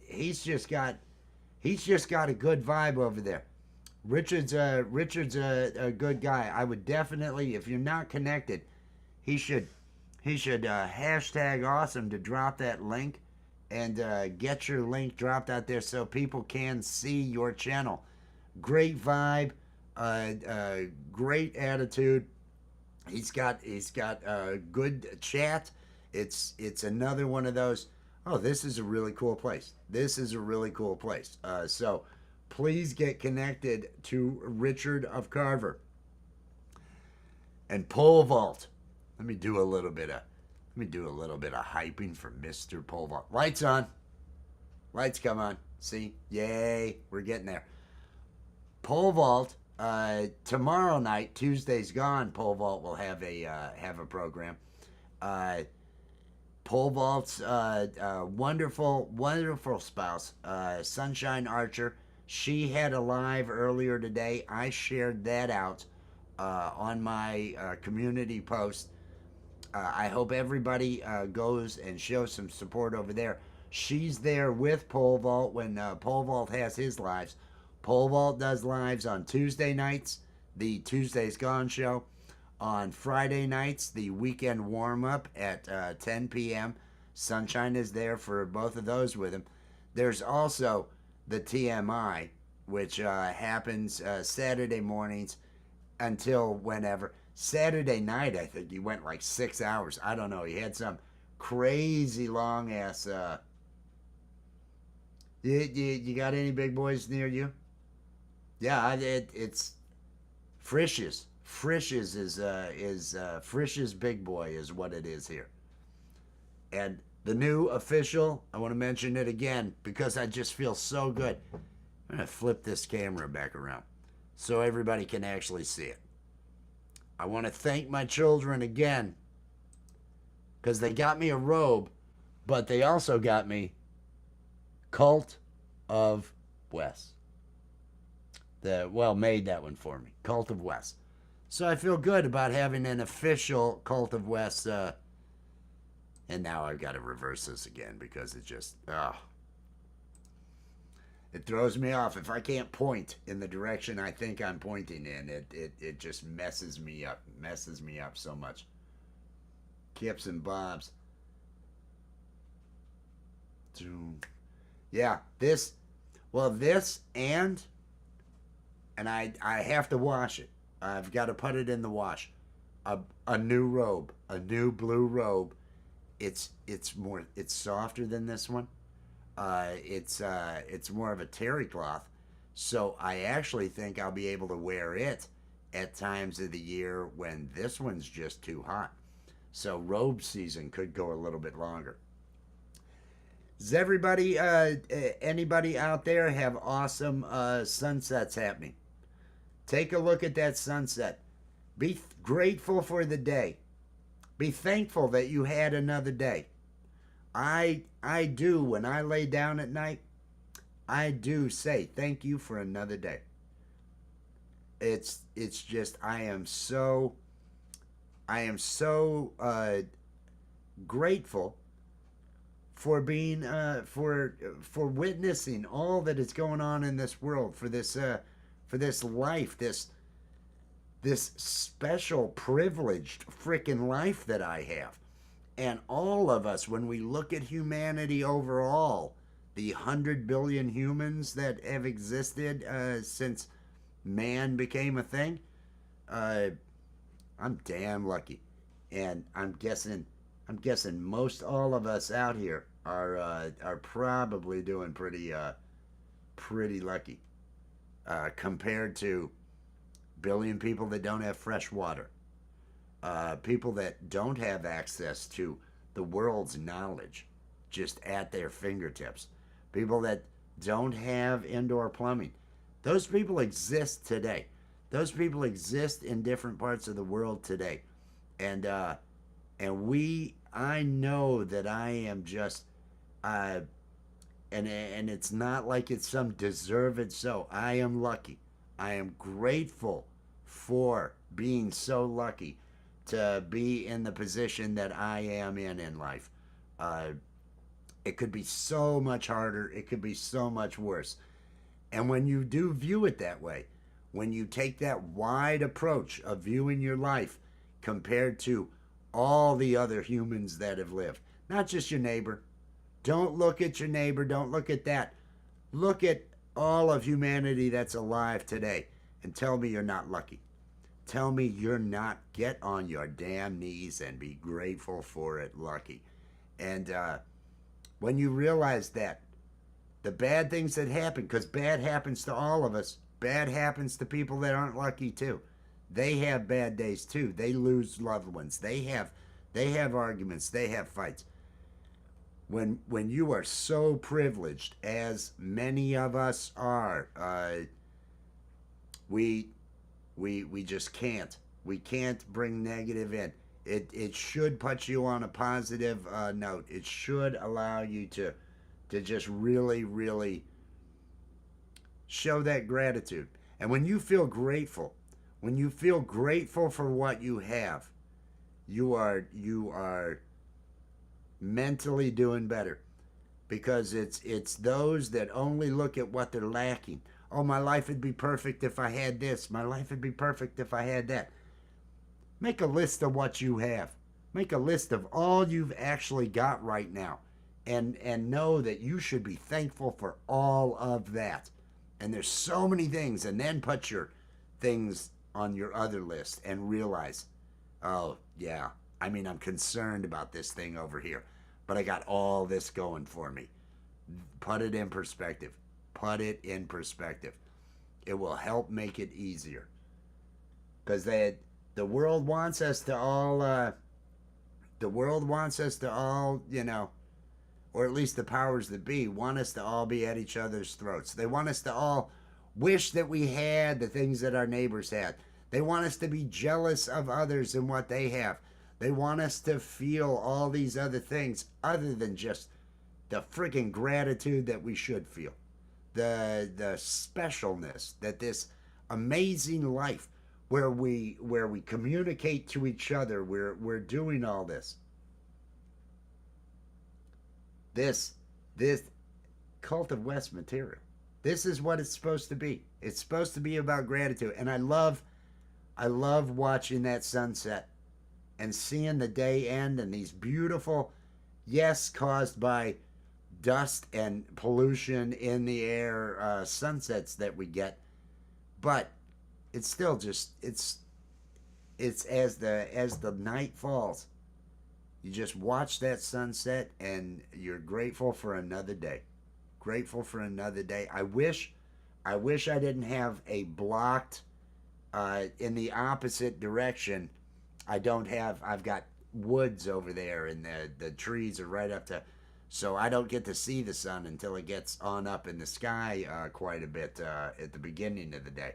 He's just got a good vibe over there. Richard's a good guy. I would definitely, if you're not connected, he should hashtag awesome to drop that link, and get your link dropped out there so people can see your channel. Great vibe, great attitude. He's got a good chat. It's another one of those, oh, this is a really cool place. This is a really cool place. So please get connected to Richard of Carver. And Pole Vault. Let me do a little bit of hyping for Mr. Pole Vault. Lights on. Lights come on. See? Yay. We're getting there. Pole Vault. Tomorrow night, Tuesday's gone. Pole Vault will have a program. Pole Vault's wonderful spouse, Sunshine Archer. She had a live earlier today. I shared that out on my community post. I hope everybody goes and shows some support over there. She's there with Pole Vault when Pole Vault has his lives. Pole Vault does lives on Tuesday nights, the Tuesday's Gone show. On Friday nights, the weekend warm-up at 10 p.m. Sunshine is there for both of those with him. There's also the TMI, which happens Saturday mornings until whenever. Saturday night, I think he went like 6 hours. I don't know. He had some crazy long-ass... You got any big boys near you? Yeah, it's Frisch's. Frisch's is Frisch's big boy is what it is here. And the new official, I want to mention it again because I just feel so good. I'm going to flip this camera back around so everybody can actually see it. I want to thank my children again because they got me a robe, but they also got me Cult of Wes. Made that one for me. Cult of Wes. So I feel good about having an official Cult of Wes. And now I've got to reverse this again because it just, it throws me off. If I can't point in the direction I think I'm pointing in, it just messes me up. Messes me up so much. Kips and bobs. Yeah, this and I have to wash it. I've got to put it in the wash. A new robe, a new blue robe. It's softer than this one. It's more of a terry cloth. So I actually think I'll be able to wear it at times of the year when this one's just too hot. So robe season could go a little bit longer. Does everybody, anybody out there have awesome sunsets happening? Take a look at that sunset. Be grateful for the day. Be thankful that you had another day. I do when I lay down at night, I do say thank you for another day. It's just I am so grateful for being for witnessing all that is going on in this world, for this life, this special privileged freaking life that I have. And all of us, when we look at humanity overall, the 100 billion humans that have existed since man became a thing, uh, I'm damn lucky. And I'm guessing most all of us out here are probably doing pretty lucky compared to billion people that don't have fresh water, people that don't have access to the world's knowledge just at their fingertips, people that don't have indoor plumbing. Those people exist today. Those people exist in different parts of the world today, and I know that I am just uh, and it's not like it's some deserved so. I am lucky. I am grateful for being so lucky to be in the position that I am in life. Uh, it could be so much harder. It could be so much worse. And when you do view it that way, when you take that wide approach of viewing your life compared to all the other humans that have lived, not just your neighbor. Don't look at your neighbor. Don't look at that. Look at all of humanity that's alive today and tell me you're not lucky. Tell me you're not. Get on your damn knees and be grateful for it, lucky. And when you realize that, the bad things that happen, because bad happens to all of us, bad happens to people that aren't lucky too. They have bad days too. They lose loved ones. They have arguments. They have fights. When you are so privileged, as many of us are, we we just can't. We can't bring negative in. It should put you on a positive note. It should allow you to just really show that gratitude. And when you feel grateful for what you have, you are mentally doing better, because it's those that only look at what they're lacking. Oh, my life would be perfect if I had this. My life would be perfect if I had that. Make a list of what you have. Make a list of all you've actually got right now, and know that you should be thankful for all of that. And there's so many things, and then put your things on your other list and realize, oh yeah, I mean, I'm concerned about this thing over here, but I got all this going for me. Put it in perspective. Put it in perspective. It will help make it easier, because the world wants us to all or at least the powers that be want us to all be at each other's throats. They want us to all wish that we had the things that our neighbors had. They want us to be jealous of others and what they have. They want us to feel all these other things other than just the freaking gratitude that we should feel. The specialness that this amazing life where we communicate to each other, we're doing all this. This Cult of West material. This is what it's supposed to be. It's supposed to be about gratitude. And I love watching that sunset and seeing the day end, and these beautiful, yes, caused by dust and pollution in the air, sunsets that we get. But it's still just it's as the night falls, you just watch that sunset and you're grateful for another day. Grateful for another day. I wish I didn't have a blocked in the opposite direction. I've got woods over there, and the trees are right up to, so I don't get to see the sun until it gets on up in the sky quite a bit at the beginning of the day.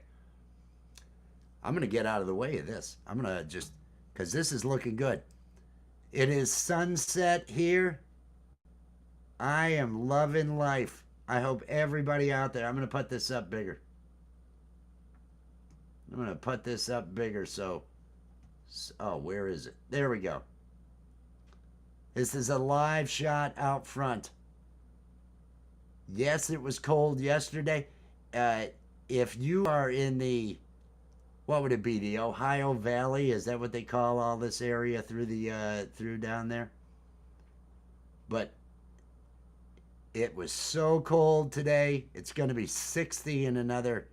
I'm going to get out of the way of this. I'm going to just, because this is looking good. It is sunset here. I am loving life. I hope everybody out there, I'm going to put this up bigger. I'm going to put this up bigger so, oh, where is it? There we go. This is a live shot out front. Yes, it was cold yesterday. If you are in the, what would it be, the Ohio Valley? Is that what they call all this area through down there? But it was so cold today. It's going to be 60 in another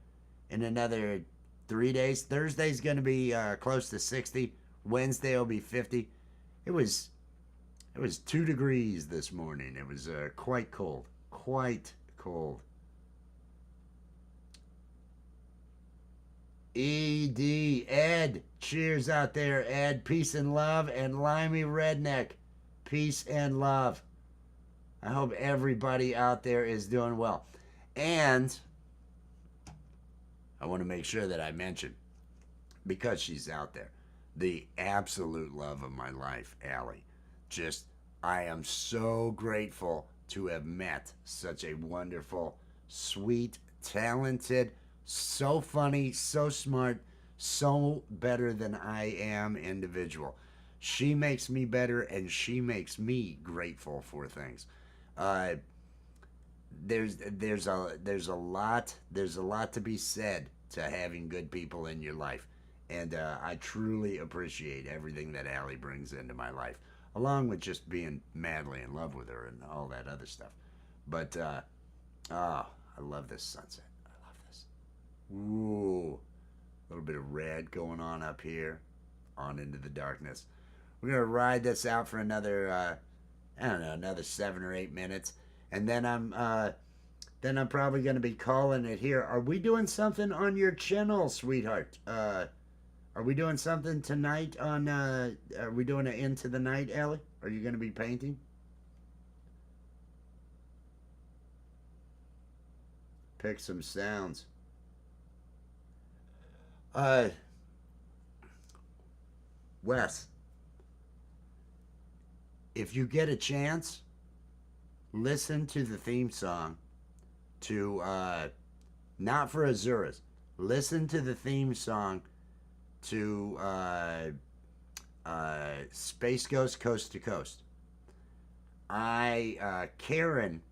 3 days. Thursday's going to be close to 60. Wednesday will be 50. It was 2 degrees this morning. It was quite cold. Quite cold. Ed. Cheers out there, Ed. Peace and love. And Limey Redneck. Peace and love. I hope everybody out there is doing well. And I want to make sure that I mention, because she's out there, the absolute love of my life, Allie. Just, I am so grateful to have met such a wonderful, sweet, talented, so funny, so smart, so better than I am individual. She makes me better, and she makes me grateful for things. There's a lot to be said to having good people in your life, and I truly appreciate everything that Allie brings into my life, along with just being madly in love with her and all that other stuff. But I love this sunset. I love this. Ooh, a little bit of red going on up here, on into the darkness. We're gonna ride this out for another I don't know, another 7 or 8 minutes, and then I'm probably gonna be calling it here. Are we doing something on your channel, sweetheart? Are we doing something tonight on? Are we doing it into the night, Ellie? Are you gonna be painting? Pick some sounds. Wes, if you get a chance, listen to the theme song to not for Azura's. Listen to the theme song to Space Ghost Coast to Coast. Karen,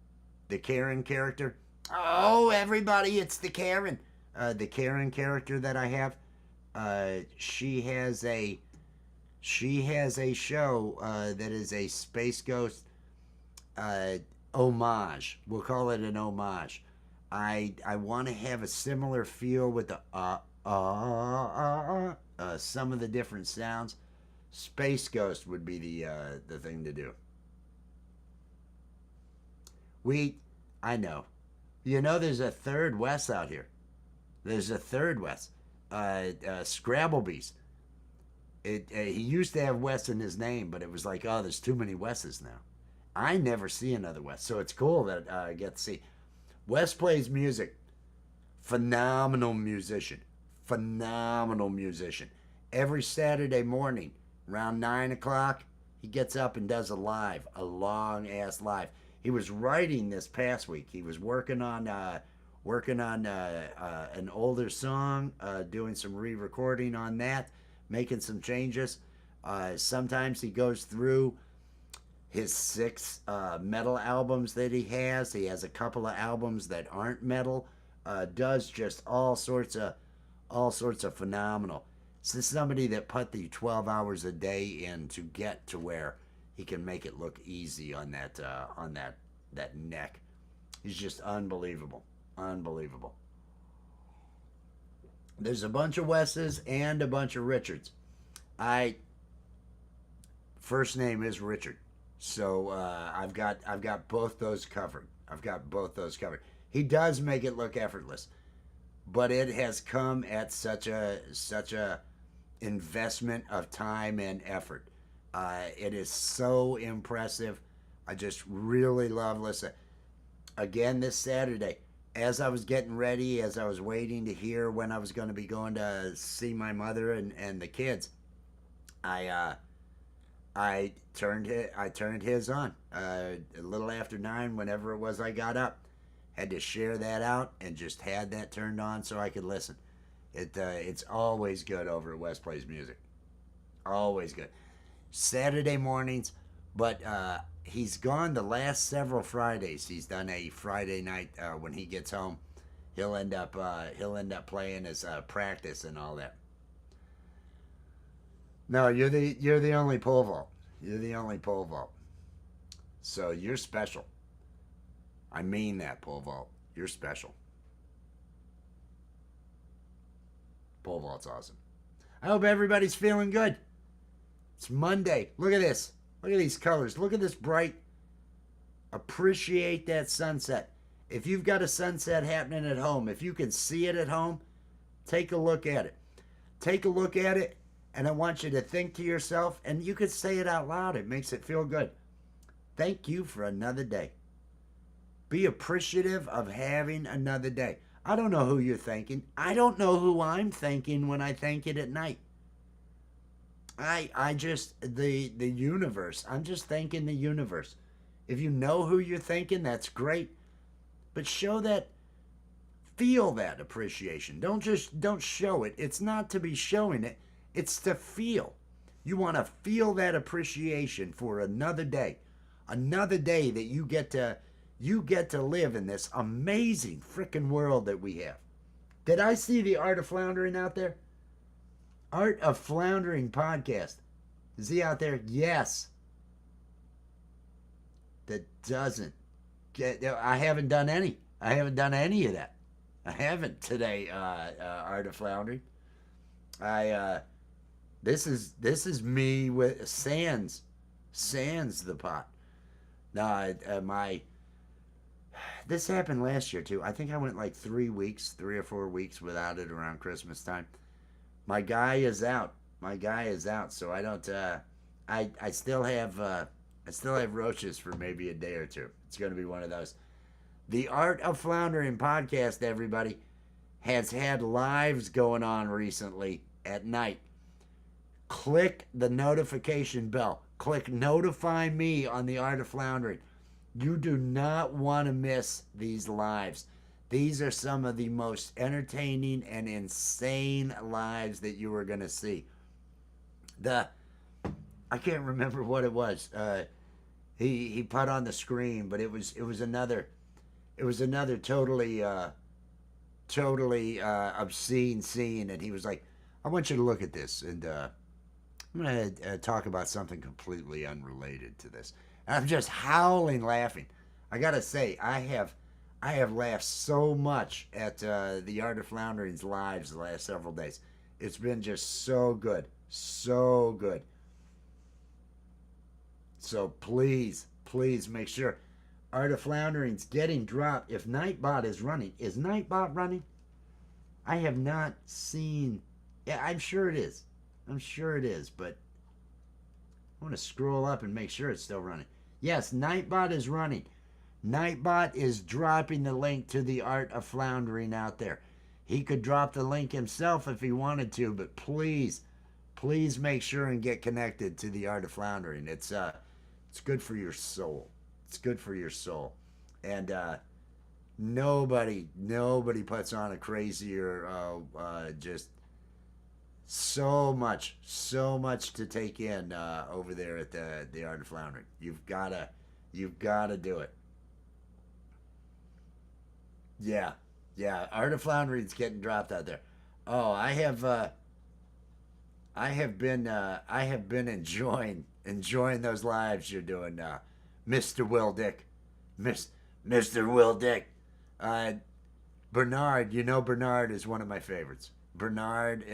the Karen character. Oh, everybody, it's the Karen. The Karen character that I have. She has a show that is a Space Ghost homage. We'll call it an homage. I want to have a similar feel with the some of the different sounds. Space Ghost would be the thing to do. I know. You know, there's a third Wes out here. There's a third Wes. Scrabblebees. He used to have Wes in his name, but it was like, oh, there's too many Wes's now. I never see another Wes, so it's cool that I get to see. Wes plays music. Phenomenal musician. Phenomenal musician. Every Saturday morning, around 9 o'clock, he gets up and does a long-ass live. He was writing this past week. He was working on an older song, doing some re-recording on that, making some changes. Sometimes he goes through his 6 metal albums that he has. He has a couple of albums that aren't metal. Does just all sorts of phenomenal. This is somebody that put the 12 hours a day in to get to where he can make it look easy on that neck. He's just unbelievable. Unbelievable. There's a bunch of Wes's and a bunch of Richards. First name is Richard, so I've got both those covered. He does make it look effortless, but it has come at such a investment of time and effort. It is so impressive. I just really love listening. Again, this Saturday, as I was getting ready, as I was waiting to hear when I was going to be going to see my mother and the kids, I I turned his on a little after 9. Whenever it was, I got up, had to share that out, and just had that turned on so I could listen. It's always good over at West Plays Music. Always good. Saturday mornings, but he's gone the last several Fridays. He's done a Friday night when he gets home. He'll end up playing his practice and all that. No, you're the only pole vault. You're the only pole vault. So you're special. I mean that, pole vault. You're special. Pole vault's awesome. I hope everybody's feeling good. It's Monday. Look at this. Look at these colors. Look at this bright. Appreciate that sunset. If you've got a sunset happening at home, if you can see it at home, take a look at it. Take a look at it, and I want you to think to yourself, and you could say it out loud. It makes it feel good. Thank you for another day. Be appreciative of having another day. I don't know who you're thanking. I don't know who I'm thanking when I thank it at night. I just the universe. I'm just thanking the universe. If you know who you're thanking, that's great. But show that, feel that appreciation. Don't show it. It's not to be showing it. It's to feel. You want to feel that appreciation for another day. Another day that you get to live in this amazing freaking world that we have. Did I see the Art of Floundering out there? Art of Floundering podcast. Is he out there? Yes. That doesn't get. I haven't done any. I haven't done any of that. I haven't today. Art of Floundering. This is me with sans the pot. No, this happened last year too. I think I went like 3 weeks, 3 or 4 weeks without it around Christmas time. My guy is out. So I don't. I still have roaches for maybe a day or two. It's going to be one of those. The Art of Floundering podcast, everybody, has had lives going on recently at night. Click the notification bell. Click notify me on the Art of Floundering. You do not want to miss these lives. These are some of the most entertaining and insane lives that you are going to see. I can't remember what it was. He put on the screen, but it was another totally obscene scene, and he was like, "I want you to look at this," and I'm going to talk about something completely unrelated to this. And I'm just howling laughing. I got to say, I have laughed so much at the Art of Floundering's lives the last several days. It's been just so good. So good. So please make sure Art of Floundering's getting dropped. If Nightbot is running. Is Nightbot running? I have not seen. Yeah, I'm sure it is. But I want to scroll up and make sure it's still running. Yes, Nightbot is running. Nightbot is dropping the link to the Art of Floundering out there. He could drop the link himself if he wanted to, but please make sure and get connected to the Art of Floundering. It's good for your soul. It's good for your soul. And nobody puts on a crazier just so much to take in over there at the Art of Floundering. You've gotta do it. Yeah. Art of Floundering's getting dropped out there. Oh, I have been enjoying those lives you're doing, Mr. Will Dick, Mr. Will Dick. Bernard, Bernard is one of my favorites. Bernard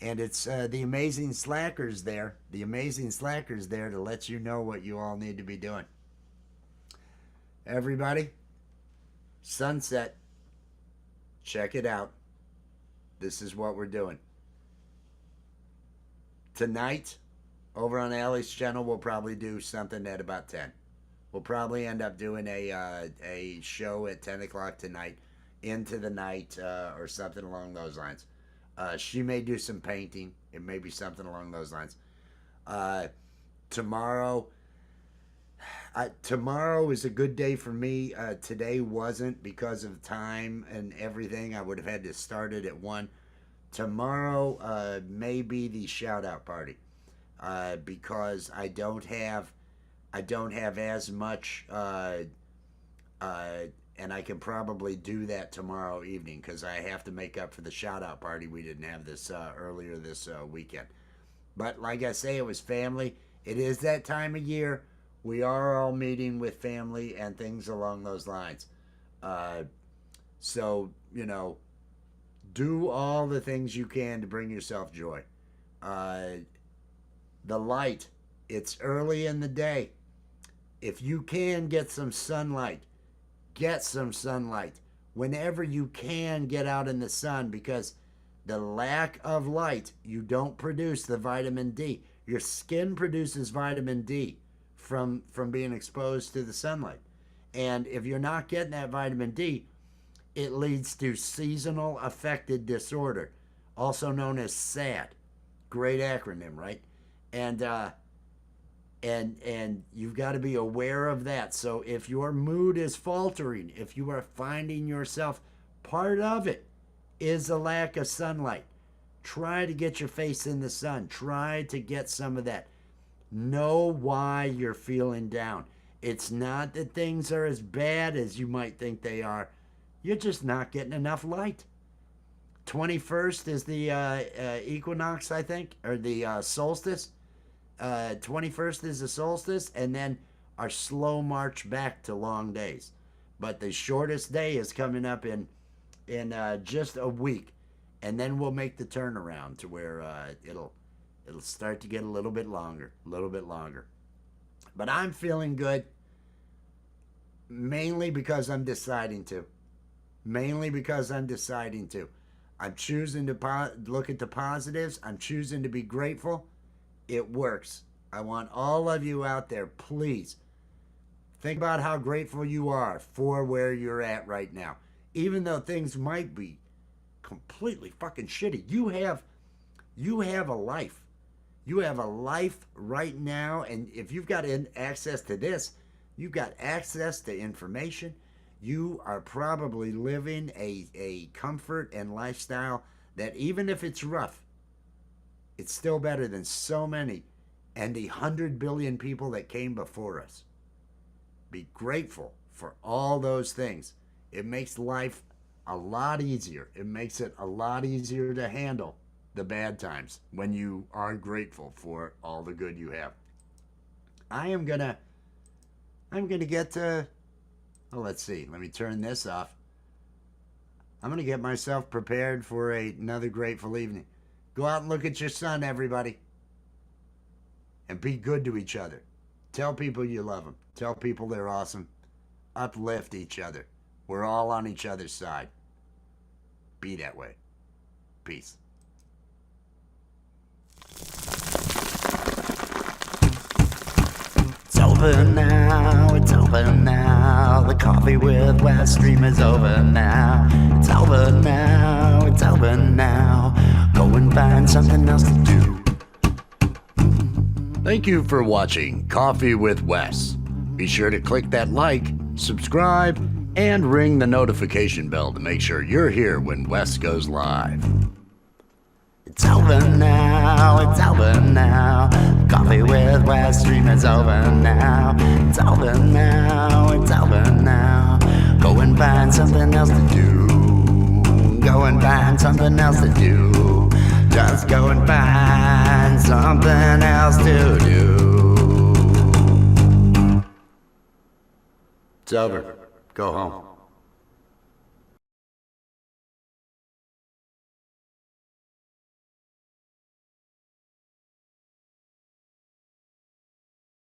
and it's the amazing slackers there. The amazing slackers there to let you know what you all need to be doing. Everybody, sunset. Check it out. This is what we're doing. Tonight, over on Allie's channel, we'll probably do something at about 10. We'll probably end up doing a show at 10 o'clock tonight, into the night, or something along those lines. She may do some painting. It may be something along those lines. Tomorrow is a good day for me. Today wasn't because of time and everything. I would have had to start it at 1. Tomorrow may be the shout out party, because I don't have as much, and I can probably do that tomorrow evening because I have to make up for the shout out party we didn't have this earlier this weekend. But like I say, it was family. It is that time of year. We are all meeting with family and things along those lines. So, do all the things you can to bring yourself joy. The light, it's early in the day. If you can get some sunlight, get some sunlight. Whenever you can, get out in the sun, because the lack of light, you don't produce the vitamin D. Your skin produces vitamin D from being exposed to the sunlight. And if you're not getting that vitamin D, it leads to seasonal affective disorder, also known as SAD. Great acronym, right? And you've got to be aware of that. So if your mood is faltering, if you are finding yourself, part of it is a lack of sunlight. Try to get your face in the sun. Try to get some of that. Know why you're feeling down. It's not that things are as bad as you might think they are. You're just not getting enough light. 21st is the equinox, I think, or the solstice. 21st is the solstice, and then our slow march back to long days. But the shortest day is coming up in just a week, and then we'll make the turnaround to where it'll start to get a little bit longer. But I'm feeling good, mainly because I'm deciding to. I'm choosing to look at the positives. I'm choosing to be grateful. It works. I want all of you out there, please, think about how grateful you are for where you're at right now. Even though things might be completely fucking shitty, you have a life. You have a life right now, and if you've got access to this, you've got access to information. You are probably living a comfort and lifestyle that, even if it's rough, it's still better than so many and the 100 billion people that came before us. Be grateful for all those things. It makes life a lot easier. It makes it a lot easier to handle the bad times when you are grateful for all the good you have. I'm gonna get to, let's see, let me turn this off. I'm gonna get myself prepared for another grateful evening. Go out and look at your sun, everybody. And be good to each other. Tell people you love them. Tell people they're awesome. Uplift each other. We're all on each other's side. Be that way. Peace. It's over now, it's over now. The Coffee with Wes stream is over now. It's over now, it's over now. Go and find something else to do. Thank you for watching Coffee with Wes. Be sure to click that like, subscribe, and ring the notification bell to make sure you're here when Wes goes live. It's over now, it's over now. Coffee with Wes stream is over now. It's over now, it's over now. Go and find something else to do. Go and find something else to do. Just go and find something else to do. It's over. Go home.